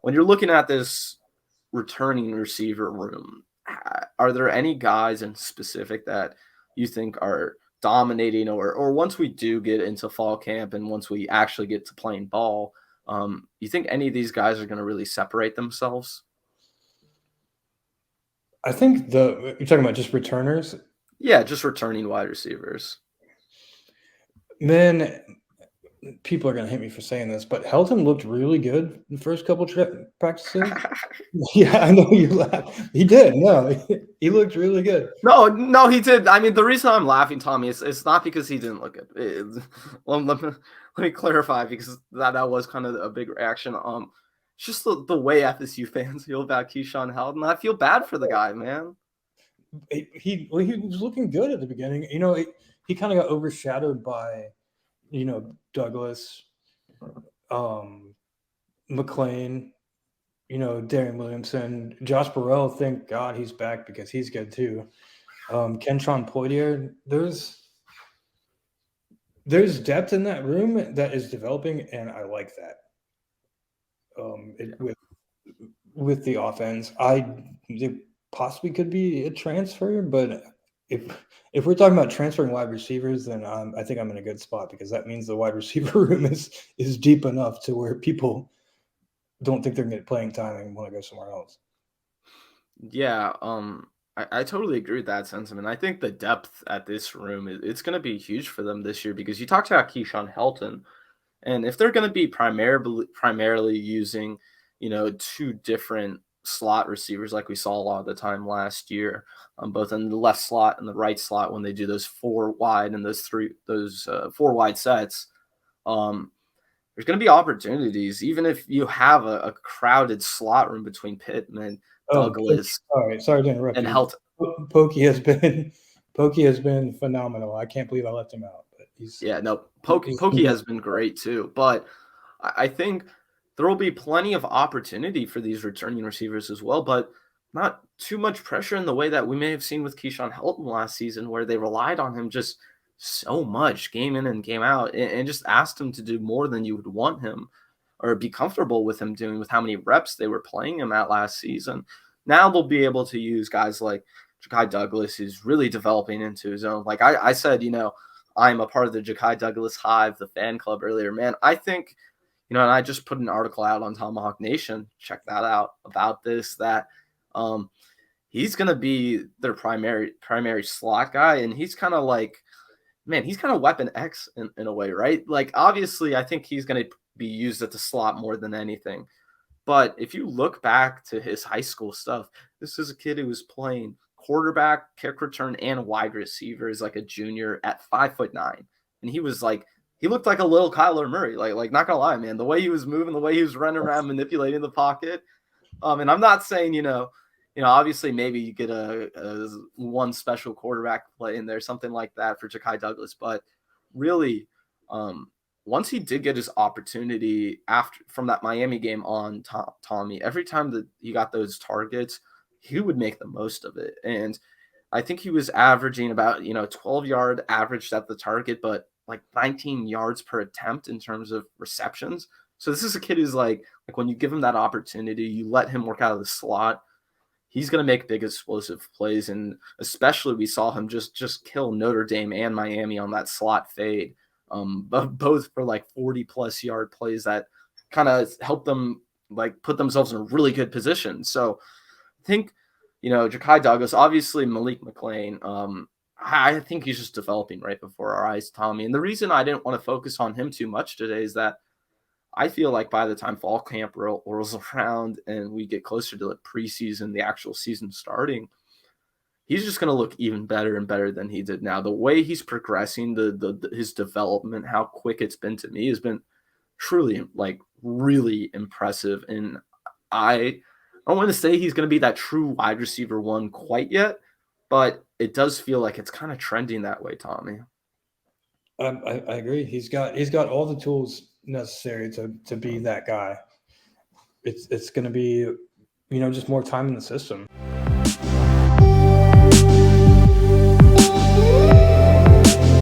when you're looking at this returning receiver room, are there any guys in specific that you think are dominating, or once we do get into fall camp and once we actually get to playing ball, you think any of these guys are going to really separate themselves? I think you're talking about just returners. Yeah, just returning wide receivers. Man, people are going to hate me for saying this, but Helton looked really good in the first couple practices. Yeah, I know you laugh. He did. No, he looked really good. No, he did. I mean, the reason I'm laughing, Tommy, is it's not because he didn't look good. Let me clarify, because that was kind of a big reaction. It's just the way FSU fans feel about Keyshawn Helton. I feel bad for the guy, man. He was looking good at the beginning. He kind of got overshadowed by, Douglas, McClain, Darren Williamson, Josh Burrell. Thank God he's back because he's good too. Kentron Poitier. There's depth in that room that is developing, and I like that. With the offense, it possibly could be a transfer, but if we're talking about transferring wide receivers, then I think I'm in a good spot, because that means the wide receiver room is deep enough to where people don't think they're going to get playing time and want to go somewhere else. Yeah, I totally agree with that sentiment. I think the depth at this room, it's going to be huge for them this year, because you talked about Keyshawn Helton, and if they're going to be primarily using, two different slot receivers like we saw a lot of the time last year, both in the left slot and the right slot when they do those four wide and those four wide sets, there's going to be opportunities, even if you have a crowded slot room between Pittman, Douglas. Sorry to interrupt and you. Helton. Pokey has been phenomenal. I can't believe I left him out. But Pokey has been great too. But I think there will be plenty of opportunity for these returning receivers as well, but not too much pressure in the way that we may have seen with Keyshawn Helton last season, where they relied on him just so much game in and game out, and just asked him to do more than you would want him or be comfortable with him doing, with how many reps they were playing him at last season. Now they'll be able to use guys like Ja'Kai Douglas, who's really developing into his own. Like I said, I'm a part of the Ja'Kai Douglas Hive, the fan club, earlier. Man, I think, and I just put an article out on Tomahawk Nation. Check that out, about this, that he's going to be their primary slot guy. And he's kind of like, man, he's kind of Weapon X in a way, right? Like, obviously, I think he's going to be used at the slot more than anything. But if you look back to his high school stuff, this is a kid who was playing quarterback, kick return, and wide receiver as like a junior at 5'9", and he looked like a little Kyler Murray. Like not gonna lie, man, the way he was moving, the way he was running around, manipulating the pocket. And I'm not saying, obviously maybe you get a one special quarterback play in there, something like that for Ja'Kai Douglas, but really, once he did get his opportunity from that Miami game on, Tommy, every time that he got those targets, he would make the most of it. And I think he was averaging about, 12-yard average at the target, but like 19 yards per attempt in terms of receptions. So this is a kid who's like when you give him that opportunity, you let him work out of the slot, he's going to make big explosive plays. And especially we saw him just kill Notre Dame and Miami on that slot fade. Both for like 40+ yard plays that kind of help them like put themselves in a really good position. So I think, Ja'Kai Douglas, obviously Malik McClain, I think he's just developing right before our eyes, Tommy. And the reason I didn't want to focus on him too much today is that I feel like by the time fall camp rolls around and we get closer to the preseason, the actual season starting, he's just going to look even better and better than he did now. The way he's progressing, his development, how quick it's been, to me, has been truly like really impressive. And I don't want to say he's going to be that true wide receiver one quite yet, but it does feel like it's kind of trending that way, Tommy. I agree. He's got all the tools necessary to be that guy. It's going to be, just more time in the system.